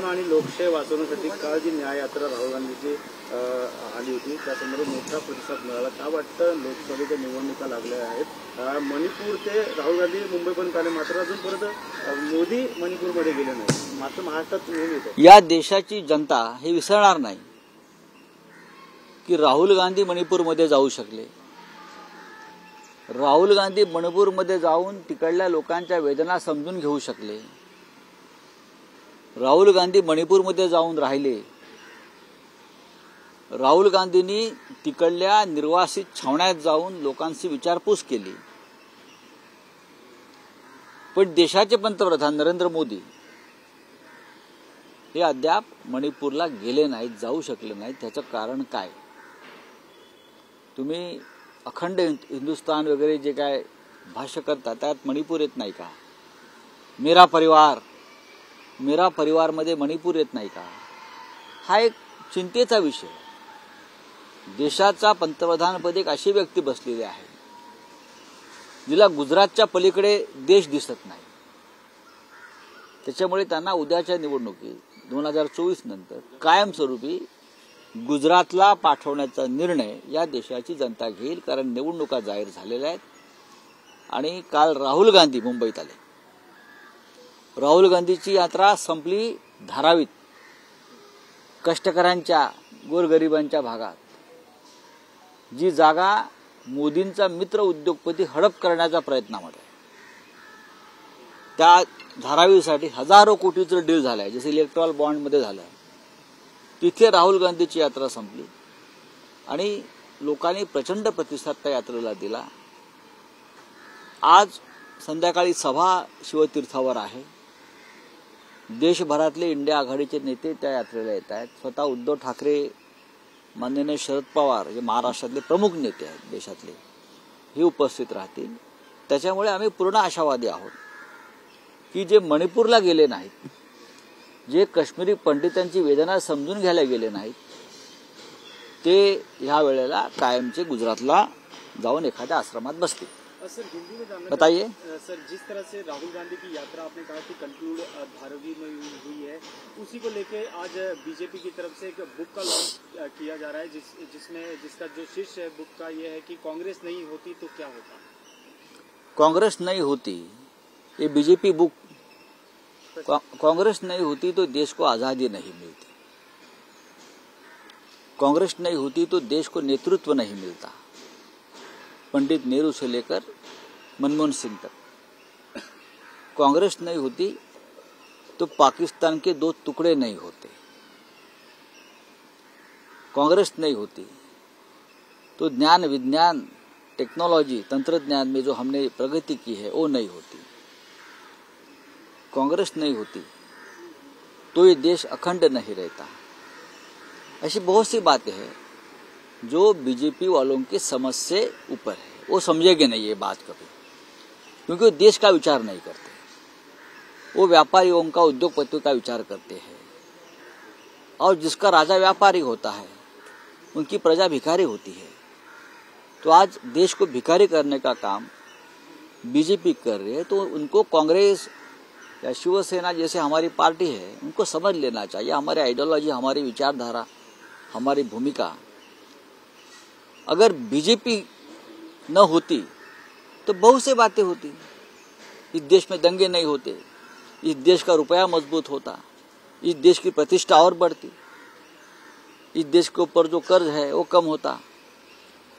संविधान आणि लोकशाही वाचवण्यासाठी काल जी न्याय यात्रा राहुल गांधीची आली होती त्या संदर्भात मोठा प्रतिसाद मिळाला. काय वाटतं? लोकसभेच्या निवडणुका लागल्या आहेत. मणिपूर ते राहुल गांधी मुंबईपर्यंत आले, मात्र अजूनपर्यंत मोदी मणिपूरमध्ये गेले नाही. मात्र महाराष्ट्रात नेहमी येतो. या देशाची जनता हे विसरणार नाही की राहुल गांधी मणिपूरमध्ये जाऊ शकले. राहुल गांधी मणिपूरमध्ये जाऊन तिकडल्या लोकांच्या वेदना समजून घेऊ शकले. राहुल गांधी मणिपूरमध्ये जाऊन राहिले. राहुल गांधींनी तिकडल्या निर्वासित छावण्यात जाऊन लोकांची विचारपूस केली. पण देशाचे पंतप्रधान नरेंद्र मोदी हे अद्याप मणिपूरला गेले नाहीत, जाऊ शकले नाहीत. त्याचं कारण काय? तुम्ही अखंड हिंदुस्थान वगैरे जे काय भाष्य करता त्यात मणिपूर येत नाही का? मेरा परिवारमध्ये मणिपूर येत नाही का? हा एक चिंतेचा विषय. देशाचा पंतप्रधानपदी एक अशी व्यक्ती बसलेली आहे जिला गुजरातच्या पलीकडे देश दिसत नाही. त्याच्यामुळे त्यांना उद्याच्या निवडणुकीत 2024 नंतर कायमस्वरूपी गुजरातला पाठवण्याचा निर्णय या देशाची जनता घेईल. कारण निवडणुका जाहीर झालेल्या आहेत. आणि काल राहुल गांधी मुंबईत आले. राहुल गांधीची यात्रा संपली धारावीत, कष्टकऱ्यांच्या गोरगरिबांच्या भागात. जी जागा मोदींचा मित्र उद्योगपती हडप करण्याच्या प्रयत्नामध्ये, त्या धारावीसाठी हजारो कोटीचं डील झालंय, जसे इलेक्ट्रॉल बॉन्डमध्ये झालं. तिथे राहुल गांधीची यात्रा संपली आणि लोकांनी प्रचंड प्रतिसाद त्या यात्रेला दिला. आज संध्याकाळी सभा शिवतीर्थावर आहे. देशभरातले इंडिया आघाडीचे नेते त्या यात्रेला येत आहेत. स्वतः उद्धव ठाकरे, माननीय शरद पवार जे महाराष्ट्रातले प्रमुख नेते आहेत देशातले, हे उपस्थित राहतील. त्याच्यामुळे आम्ही पूर्ण आशावादी आहोत की जे मणिपूरला गेले नाहीत, जे काश्मीरी पंडितांची वेदना समजून घ्यायला गेले नाहीत, ते ह्या वेळेला कायमचे गुजरातला जाऊन एखाद्या आश्रमात बसतील. सर हिंदी में जानना बताइए सर, जिस तरह से राहुल गांधी की यात्रा आपने कहा कि कंक्लूड धारावी में हुई है, उसी को लेके आज बीजेपी की तरफ से एक बुक का लॉन्च किया जा रहा है, जिसका जो शीर्ष है बुक का ये है कि कांग्रेस नहीं होती तो क्या होता. कांग्रेस नहीं होती, ये बीजेपी बुक. कांग्रेस नहीं होती तो देश को आजादी नहीं मिलती. कांग्रेस नहीं होती तो देश को नेतृत्व नहीं मिलता. पंडित नेहरू से लेकर मनमोहन सिंह तक. कांग्रेस नहीं होती तो पाकिस्तान के 2 टुकड़े नहीं होते. कांग्रेस नहीं होती तो ज्ञान, विज्ञान, टेक्नोलॉजी, तंत्रज्ञान में जो हमने प्रगति की है वो नहीं होती. कांग्रेस नहीं होती तो ये देश अखंड नहीं रहता. ऐसी बहुत सी बातें हैं जो बीजेपी वालों की समझ से ऊपर है. वो समझेंगे नहीं ये बात कभी, क्योंकि वो देश का विचार नहीं करते. वो व्यापारियों का, उद्योगपतियों का विचार करते हैं. और जिसका राजा व्यापारी होता है उनकी प्रजा भिखारी होती है. तो आज देश को भिखारी करने का काम बीजेपी कर रही है. तो उनको कांग्रेस या शिवसेना जैसे हमारी पार्टी है उनको समझ लेना चाहिए. हमारी आइडियोलॉजी, हमारी विचारधारा, हमारी भूमिका. अगर बीजेपी न होती तो बहुत सी बातें होती. इस देश में दंगे नहीं होते, इस देश का रुपया मजबूत होता, इस देश की प्रतिष्ठा और बढ़ती, इस देश के ऊपर जो कर्ज है वो कम होता,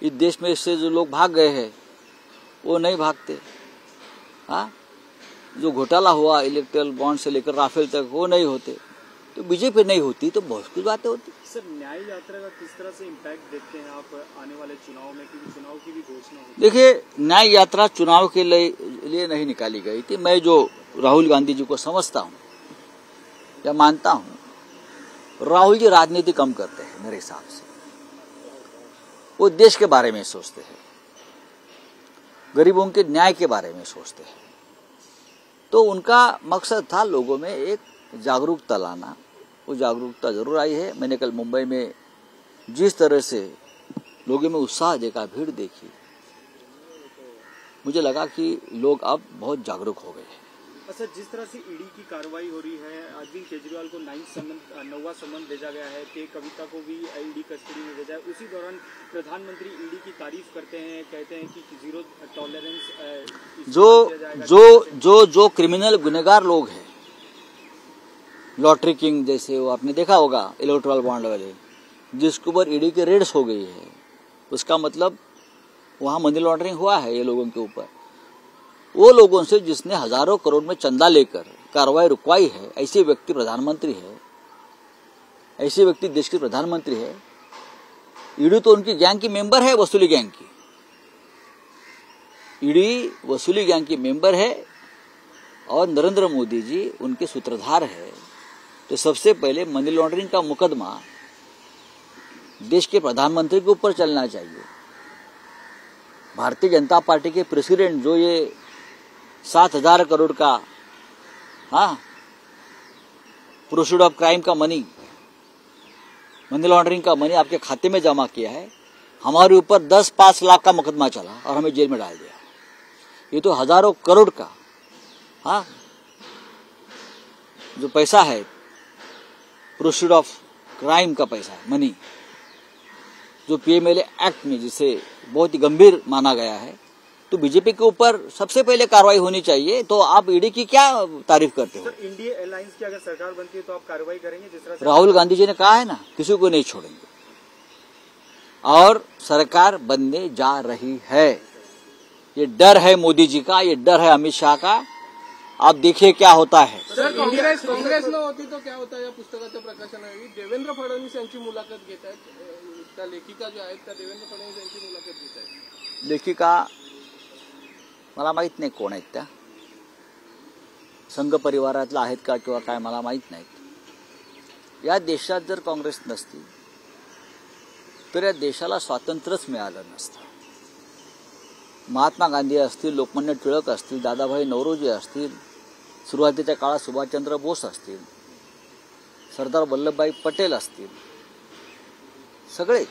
इस देश में से जो लोग भाग गए हैं वो नहीं भागते. हाँ, जो घोटाला हुआ इलेक्ट्रल बॉन्ड से लेकर राफेल तक वो नहीं होते. तो बीजेपी नहीं होती तो बहुत कुछ बातें होती. सर न्याय यात्रा का किस तरह से इम्पैक्ट देखते हैं आप आने वाले चुनाव में, क्योंकि चुनाव की भी घोषणा होती है. देखिए, न्याय यात्रा चुनाव के लिए नहीं निकाली गई थी. मैं जो राहुल गांधी जी को समझता हूँ या मानता हूँ, राहुल जी राजनीति कम करते हैं मेरे हिसाब से. वो देश के बारे में सोचते हैं, गरीबों के न्याय के बारे में सोचते हैं. तो उनका मकसद था लोगों में एक जागरूकता लाना. वो जागरूकता जरूर आई है. मैंने कल मुंबई में जिस तरह से लोगों में उत्साह देखा, भीड़ देखी, मुझे लगा कि लोग अब बहुत जागरूक हो गए हैं. अच्छा, जिस तरह से ईडी की कार्रवाई हो रही है, अरविंद केजरीवाल को 9वां समन भेजा गया है कि कविता को भी ईडी कस्टडी में भेजा है। उसी दौरान प्रधानमंत्री ईडी की तारीफ करते हैं, कहते हैं कि जीरो टॉलरेंस जो क्रिमिनल गुनहगार लोग हैं, लॉटरी किंग जैसे वो आपने देखा होगा, इलेक्टोरल बॉन्ड वाले, जिसके ऊपर ईडी की रेड्स हो गई है, उसका मतलब वहां मनी लॉन्ड्रिंग हुआ है ये लोगों के ऊपर। वो लोगों से जिसने हजारों करोड़ में चंदा लेकर कार्रवाई रुकवाई है, ऐसे व्यक्ति प्रधानमंत्री है, ऐसे व्यक्ति देश के प्रधानमंत्री है। ईडी तो उनकी गैंग की मेंबर है, वसूली गैंग की। ईडी वसूली गैंग की मेंबर है और नरेंद्र मोदी जी उनके सूत्रधार है। तो सबसे पहले मनी लॉन्ड्रिंग का मुकदमा देश के प्रधानमंत्री के ऊपर चलना चाहिए। भारतीय जनता पार्टी के प्रेसिडेंट जो ये 7,000 करोड़ का प्रोसीड ऑफ क्राइम का मनी लॉन्ड्रिंग का मनी आपके खाते में जमा किया है, हमारे ऊपर 10-5 लाख का मुकदमा चला और हमें जेल में डाल दिया। ये तो हजारों करोड़ का जो पैसा है, प्रोसीड ऑफ क्राइम का पैसा है, मनी, जो पीएमएलए एक्ट में जिसे बहुत ही गंभीर माना गया है। तो बीजेपी के ऊपर सबसे पहले कार्रवाई होनी चाहिए। तो आप ईडी की क्या तारीफ करते हो? सर, इंडिया अलायंस की अगर सरकार बनती है तो आप कार्रवाई करेंगे जिस तरह से राहुल गांधी जी ने कहा है ना, किसी को नहीं छोड़ेंगे, और सरकार बनने जा रही है। ये डर है मोदी जी का, ये डर है अमित शाह का। आप देखिए क्या होता है। सर, काँग्रेस न होती तो क्या होता? या पुस्तकाच्या प्रकाशनावेळी देवेंद्र फडणवीस यांची मुलाखत घेत आहेत, त्या लेखिका ज्या आहेत त्या देवेंद्र फडणवीस यांची मुलाखत घेत आहेत। लेखिका मला माहित नाही कोण आहेत त्या, संघ परिवारातला आहेत का किंवा काय मला माहित नाहीत। या देशात जर काँग्रेस नसती तर या देशाला स्वातंत्र्यच मिळालं नसतं। महात्मा गांधी असतील, लोकमान्य टिळक असतील, दादाभाई नौरोजी असतील, सुरुवातीच्या काळात सुभाषचंद्र बोस असतील, सरदार वल्लभभाई पटेल असतील, सगळेच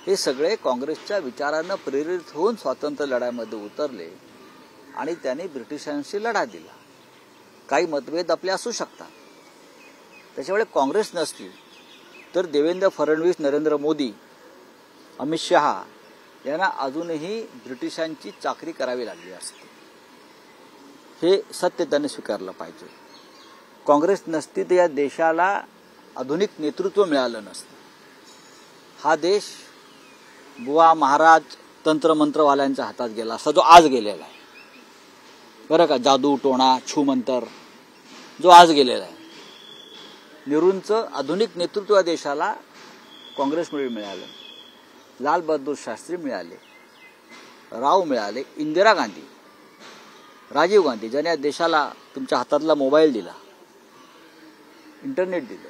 हे सगळे काँग्रेसच्या विचारानं प्रेरित होऊन स्वातंत्र्य लढ्यामध्ये उतरले आणि त्यांनी ब्रिटिशांशी लढा दिला। काही मतभेद आपले असू शकतात, त्याच्यामुळे काँग्रेस नसली तर देवेंद्र फडणवीस, नरेंद्र मोदी, अमित शहा यांना अजूनही ब्रिटिशांची चाकरी करावी लागली असती। हे सत्य त्यांनी स्वीकारलं पाहिजे। काँग्रेस नसती तर या देशाला आधुनिक नेतृत्व मिळालं नसतं। हा देश बुवा महाराज तंत्रमंत्रवाल्यांच्या हातात गेला असता, जो आज गेलेला आहे, बरं का, जादू टोणा छूमंतर जो आज गेलेला आहे। नेहरूंचं आधुनिक नेतृत्व या देशाला काँग्रेसमुळे मिळालं। लाल बहादूर शास्त्री मिळाले, राव मिळाले, इंदिरा गांधी, राजीव गांधी, ज्याने या देशाला तुमच्या हातातला मोबाईल दिला, इंटरनेट दिलं।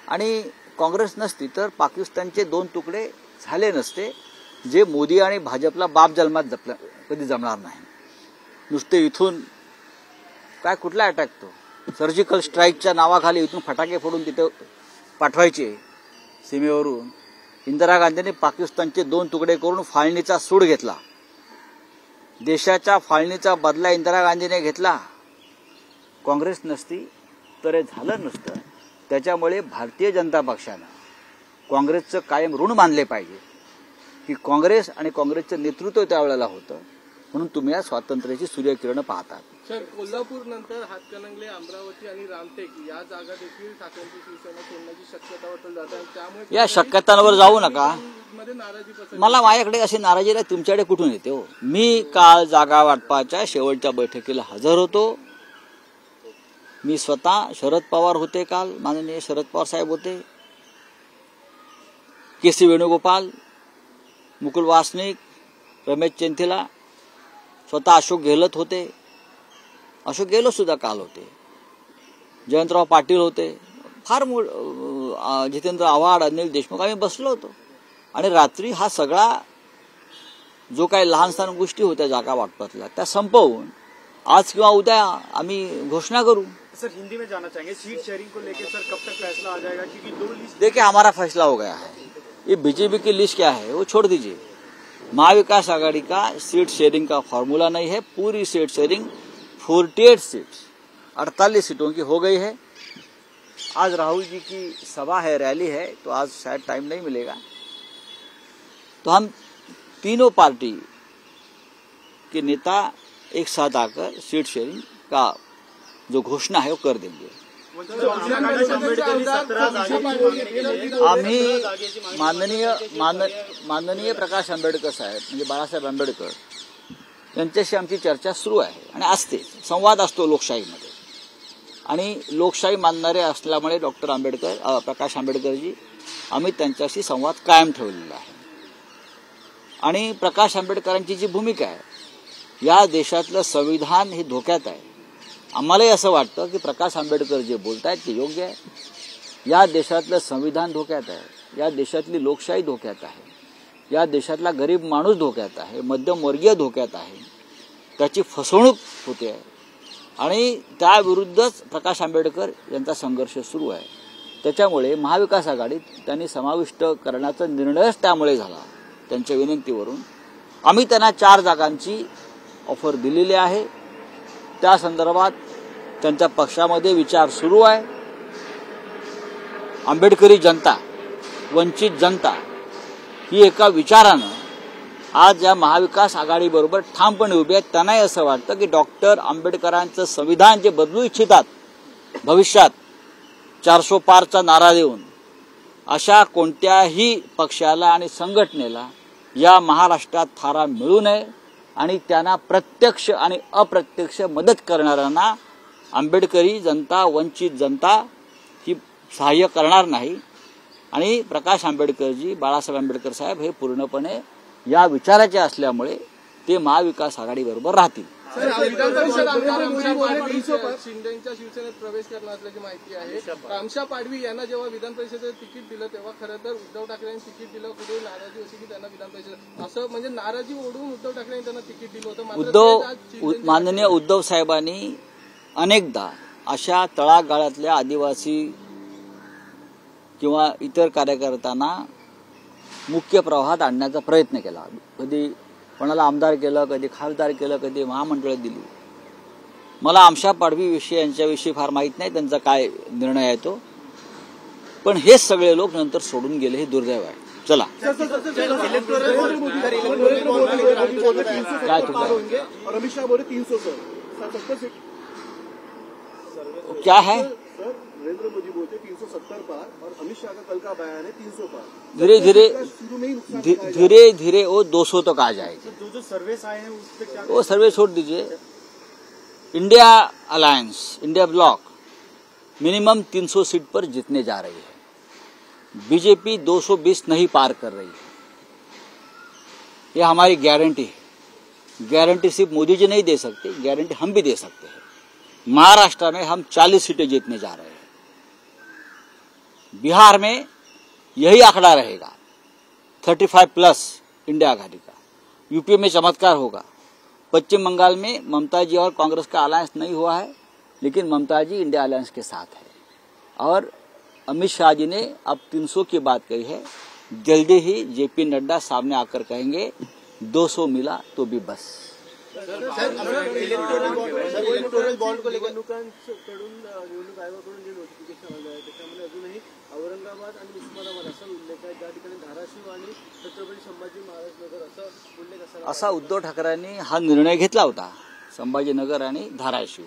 आणि काँग्रेस नसती तर पाकिस्तानचे 2 तुकडे झाले नसते, जे मोदी आणि भाजपला बाप जन्मात कधी जमणार नाही। नुसते इथून काय कुठला अटॅक, तो सर्जिकल स्ट्राईकच्या नावाखाली इथून फटाके फोडून तिथे पाठवायचे सीमेवरून। इंदिरा गांधींनी पाकिस्तानचे 2 तुकडे करून फाळणीचा सूड घेतला। देशाच्या फाळणीचा बदला इंदिरा गांधीने घेतला। काँग्रेस नसती तर हे झालं नसतं। त्याच्यामुळे भारतीय जनता पक्षानं काँग्रेसचं कायम ऋण मानले पाहिजे की काँग्रेस आणि काँग्रेसचं नेतृत्व त्यावेळेला होतं, म्हणून तुम्ही या स्वातंत्र्याची सूर्यकिरण पाहतात। सर, कोल्हापूर नंतर हातकणंगले, अमरावती आणि रामटेक या जागा देखील ठाकरेंची शिवसेना सोडण्याची शक्यता वाटत जात आहे। त्यामुळे या शक्यतांवर जाऊ नका। मध्ये नाराजी पसरली। मला माझ्याकडे अशी नाराजी नाही, तुमच्याकडे कुठून येते हो? मी काल जागा वाटपाच्या शेवटच्या बैठकीला हजर होतो। मी स्वतः, शरद पवार होते काल, माननीय शरद पवार साहेब होते, के.सी. वेणुगोपाल, मुकुल वासनिक, रमेश चेंथिला, स्वतः अशोक गेहलोत होते, अशोक गेहलोत सुद्धा काल होते, जयंतराव पाटील होते, फार जितेंद्र आव्हाड, अनिल देशमुख, आम्ही बसलो होतो। आणि रात्री हा सगळा जो काही लहान सहान गोष्टी होत्या जागा वाटपातल्या त्या संपवून आज किंवा उद्या आम्ही घोषणा करू। सर, हिंदी में जाना चाहेंगे, सीट शेयरिंग को लेकर सर कब तक फैसला आ जाएगा? क्योंकि 2 लिस्ट, देखिए हमारा फैसला हो गया है। ये बीजेपी की लिस्ट क्या है वो छोड़ दीजिए। महाविकास आघाड़ी का सीट शेयरिंग का फॉर्मूला नहीं है। पूरी सीट शेयरिंग 48 सीट्स 48 सीटों की हो गई है। आज राहुल जी की सभा है, रैली है, तो आज शायद टाइम नहीं मिलेगा, तो हम तीनों पार्टी के नेता एक साथ आकर सीट शेयरिंग का जो घोषणा है वो कर देंगे। आम्ही माननीय प्रकाश आंबेडकर साहेब म्हणजे बाळासाहेब आंबेडकर यांच्याशी आमची चर्चा सुरू आहे आणि असते, संवाद असतो लोकशाहीमध्ये, आणि लोकशाही मानणारे असल्यामुळे डॉक्टर आंबेडकर प्रकाश आंबेडकरजी आम्ही त्यांच्याशी संवाद कायम ठेवलेला आहे। आणि प्रकाश आंबेडकरांची जी भूमिका आहे, या देशातलं संविधान हे धोक्यात आहे। आम्हालाही असं वाटतं की प्रकाश आंबेडकर जे बोलतायत ते योग्य आहे। या देशातलं संविधान धोक्यात आहे, या देशातली लोकशाही धोक्यात आहे, या देशातला गरीब माणूस धोक्यात आहे, मध्यमवर्गीय धोक्यात आहे, त्याची फसवणूक होते आहे, आणि त्याविरुद्धच प्रकाश आंबेडकर यांचा संघर्ष सुरू आहे। त्याच्यामुळे महाविकास आघाडीत त्यांनी समाविष्ट करण्याचा निर्णयच त्यामुळे झाला। त्यांच्या विनंतीवरून आम्ही त्यांना 4 जागांची ऑफर दिलेली आहे। त्या संदर्भात त्यांच्या पक्षामध्ये विचार सुरू आहे। आंबेडकरी जनता, वंचित जनता ही एका विचारानं आज या महाविकास आघाडीबरोबर ठामपणे उभी आहे। त्यांनाही असं वाटतं की डॉक्टर आंबेडकरांचं संविधान जे बदलू इच्छितात भविष्यात 400 पारचा नारा देऊन, अशा कोणत्याही पक्षाला आणि संघटनेला या महाराष्ट्रात थारा मिळू नये, आणि त्यांना प्रत्यक्ष आणि अप्रत्यक्ष मदत करणाऱ्यांना आंबेडकरी जनता, वंचित जनता ही सहाय्य करणार नाही। आणि प्रकाश आंबेडकरजी, बाळासाहेब आंबेडकर साहेब हे पूर्णपणे या विचाराचे असल्यामुळे ते महाविकास आघाडीबरोबर राहतील। शिंदेच्या शिवसेनेत प्रवेश करणार असल्याची माहिती आहे। रामशा पाडवी यांना जेव्हा विधान परिषदेचं तिकीट दिलं तेव्हा खरं तर उद्धव ठाकरेंनी तिकीट दिलं, कुठे नाराजी होती की त्यांना विधान परिषद असं म्हणजे नाराजी ओढून उद्धव ठाकरेंनी त्यांना तिकीट दिलं होतं। माननीय उद्धव साहेबांनी अनेकदा अशा तळागाळातल्या आदिवासी किंवा इतर कार्यकर्त्यांना मुख्य प्रवाहात आणण्याचा प्रयत्न केला। कधी कोणाला आमदार केलं, कधी खासदार केलं, कधी महामंडळ दिली। मला आमशा पाडवी यांच्याविषयी फार माहीत नाही त्यांचा काय निर्णय आहे तो, पण हेच सगळे लोक नंतर सोडून गेले, हे दुर्दैव आहे। चला काय क्या है, नरेंद्र मोदी बोलते 370 पार और अमित शाह का कल का बयान है 300 पार। धीरे धीरे वो 200 तक आ जाएगी। जो सर्वेस आए हैं उस पे क्या, वो सर्वे छोड़ दीजिए। India alliance, India block minimum 300 seat पर जीतने जा रही है। बीजेपी 220 नहीं पार कर रही है, ये हमारी गारंटी है। गारंटी सिर्फ मोदी जी नहीं दे सकते, गारंटी हम भी दे सकते हैं। महाराष्ट्र में हम 40 सीटें जीतने जा रहे हैं। बिहार में यही आंकड़ा रहेगा 35+ इंडिया आघाड़ी का। यूपी में चमत्कार होगा। पश्चिम बंगाल में ममता जी और कांग्रेस का अलायंस नहीं हुआ है, लेकिन ममता जी इंडिया अलायंस के साथ है। और अमित शाह जी ने अब 300 की बात कही है। जल्दी ही जेपी नड्डा सामने आकर कहेंगे 200 मिला तो भी बस। इलेक्टोरल बॉन्ड को लेकर निवडणूक आयोगाकडून जे नोटिफिकेशन आलं आहे त्याच्यामध्ये अजूनही औरंगाबाद आणि उस्मानाबाद असा उल्लेख आहे, ज्या ठिकाणी धाराशिव आणि छत्रपती संभाजी महाराज नगर असा उल्लेख असा उद्धव ठाकरेंनी हा निर्णय घेतला होता, संभाजीनगर आणि धाराशिव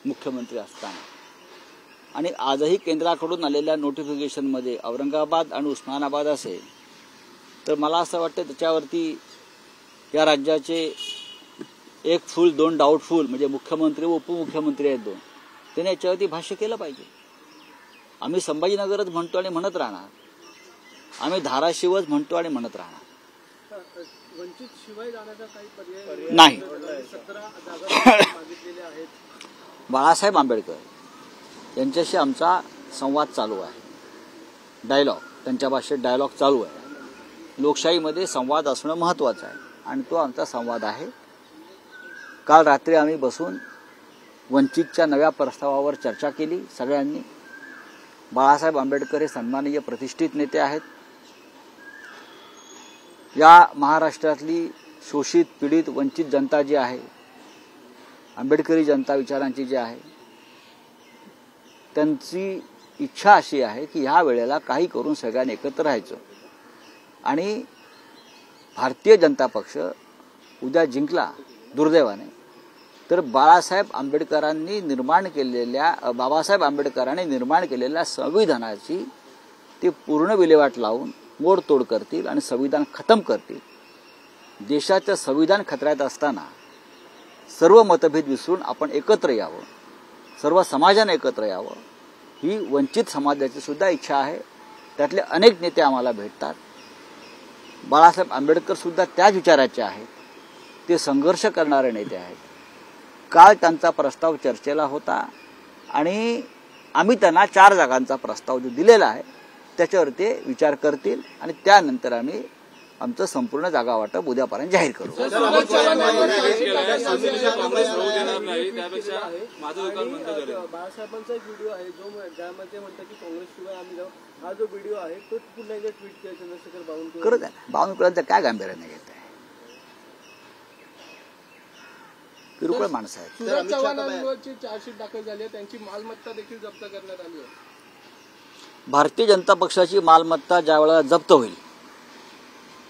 मुख्यमंत्री असताना। आणि आजही केंद्राकडून आलेल्या नोटिफिकेशनमध्ये औरंगाबाद आणि उस्मानाबाद असेल तर मला असं वाटतं त्याच्यावरती या राज्याचे 1 फूल 2 डाऊटफुल म्हणजे मुख्यमंत्री व उपमुख्यमंत्री आहेत 2, त्यांनी याच्यावरती भाष्य केलं पाहिजे। आम्ही संभाजीनगरच म्हणतो आणि म्हणत राहणार, आम्ही धाराशिवच म्हणतो आणि म्हणत राहणार। वंचित शिवाय जाण्याचा काही पर्याय नाही। 17 जागा मागितलेल्या आहेत। बाळासाहेब आंबेडकर यांच्याशी आमचा संवाद चालू आहे, डायलॉग, त्यांच्या भाषेत डायलॉग चालू आहे। लोकशाहीमध्ये संवाद असणं महत्त्वाचं आहे आणि तो आमचा संवाद आहे। काल रात्री आम्ही बसून वंचितच्या नव्या प्रस्तावावर चर्चा केली सगळ्यांनी। बाळासाहेब आंबेडकर हे सन्माननीय प्रतिष्ठित नेते आहेत। या महाराष्ट्रातली शोषित, पीडित, वंचित जनता जी आहे आंबेडकरी जनता विचारांची जी आहे त्यांची इच्छा अशी आहे की ह्या वेळेला काही करून सगळ्यांनी एकत्र राहायचं आणि भारतीय जनता पक्ष उद्या जिंकला दुर्दैवाने तर बाबासाहेब आंबेडकरांनी निर्माण केलेल्या संविधानाची ते पूर्ण विल्हेवाट लावून मोडतोड करतील आणि संविधान खतम करतील. देशाचं संविधान खतऱ्यात असताना सर्व मतभेद विसरून आपण एकत्र यावं, सर्व समाजाने एकत्र यावं ही वंचित समाजाची सुद्धा इच्छा आहे. त्यातले अनेक नेते आम्हाला भेटतात. बाळासाहेब आंबेडकर सुद्धा त्याच विचाराचे आहेत. ते संघर्ष करणारे नेते आहेत. काल त्यांचा प्रस्ताव चर्चेला होता आणि आम्ही त्यांना 4 जागांचा प्रस्ताव जो दिलेला आहे त्याच्यावर ते विचार करतील आणि त्यानंतर आम्ही आमचं संपूर्ण जागा वाटप उद्यापर्यंत जाहीर करू. बाळासाहेबांचा एक व्हिडिओ आहे जो ज्यामध्ये म्हणतात की काँग्रेसशिवाय आम्ही जाऊ. हा जो व्हिडिओ आहे तो पुन्हा एकदा ट्विट केला चंद्रशेखर बावनकुळे. करत आहे. बावनकुळेंचं काय गांभीर्याने घेत आहे? किरकोळ माणसं आहेत. सुरज चव्हाणांवरची चार्जशीट दाखल झाली आहे. त्यांची मालमत्ता देखील जप्त करण्यात आली आहे. भारतीय जनता पक्षाची मालमत्ता ज्या वेळेला जप्त होईल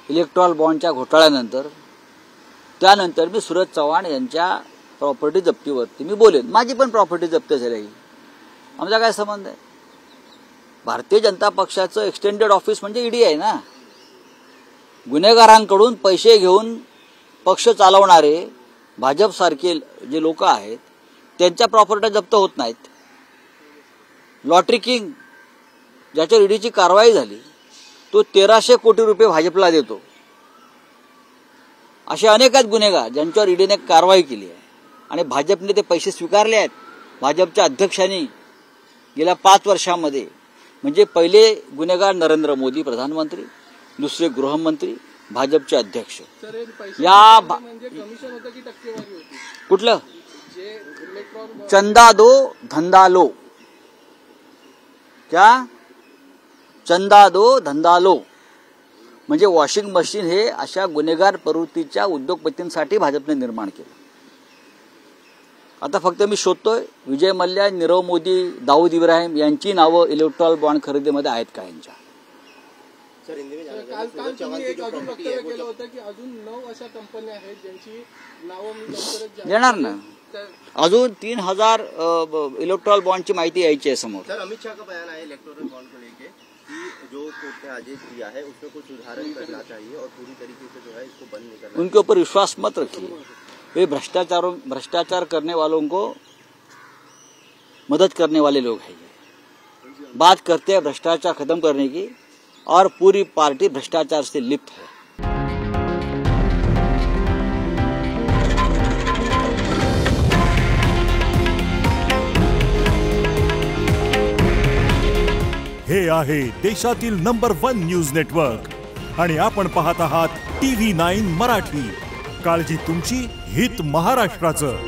इलेक्ट्रॉल बॉन्डच्या घोटाळ्यानंतर त्यानंतर मी सुरज चव्हाण यांच्या प्रॉपर्टी जप्तीवरती मी बोलेन. माझी पण प्रॉपर्टी जप्त झाली. आमचा काय संबंध आहे? भारतीय जनता पक्षाचं एक्सटेंडेड ऑफिस म्हणजे ईडी आहे ना. गुन्हेगारांकडून पैसे घेऊन पक्ष चालवणारे भाजपसारखे जे लोक आहेत त्यांच्या प्रॉपर्ट्या जप्त होत नाहीत. लॉटरी किंग ज्याच्यावर ईडीची कारवाई झाली तो 1300 कोटी रुपये भाजपला देतो. असे अनेक आहेत गुन्हेगार ज्यांच्यावर ईडीने कारवाई केली आहे आणि भाजपने ते पैसे स्वीकारले आहेत. भाजपच्या अध्यक्षांनी गेल्या 5 वर्षांमध्ये म्हणजे पहिले गुन्हेगार नरेंद्र मोदी प्रधानमंत्री, दुसरे गृहमंत्री, भाजपचे अध्यक्ष. या म्हणजे कमिशन होतं की टक्केवारी होती? कुठलं? जे इलेक्ट्रॉन चंदा दो धंदा लो. क्या? चंदा दो धंदा लो म्हणजे वॉशिंग मशीन हे अशा गुन्हेगार प्रवृत्तीच्या उद्योगपतींसाठी भाजपने निर्माण केलं. आता फक्त मी शोधतोय विजय मल्ल्या, नीरव मोदी, दाऊद इब्राहिम यांची नावं इलेक्ट्रॉल बॉन्ड खरेदीमध्ये आहेत का यांच्या? काल तुम्ही एक अजून वक्तव्य केलं होतं की अजून 9 अशा कंपन्या आहेत ज्यांची नावं मी लवकरच येणार ना. अजून 3000 इलेक्ट्रॉल बॉन्डची माहिती यायची आहे समोर. सर, अमित शाह का बयान है इलेक्टोरल बॉन्ड को लेके कि जो कोर्ट ने आदेश दिया है उसमें कुछ सुधारण करना चाहिए और पूरी तरीके से जो है इसको बंद नहीं करना. उनके ऊपर विश्वास मत रखिए. वे भ्रष्टाचार करने वालों को मदद करने वाले लोग हैं. बात करते हैं भ्रष्टाचार खत्म करने की और पूरी पार्टी भ्रष्टाचार से लिप्त है. हे आहे देशातील नंबर 1 न्यूज नेटवर्क आणि आपण पाहत आहात TV9 मराठी. काळजी तुमची, हित महाराष्ट्राचं.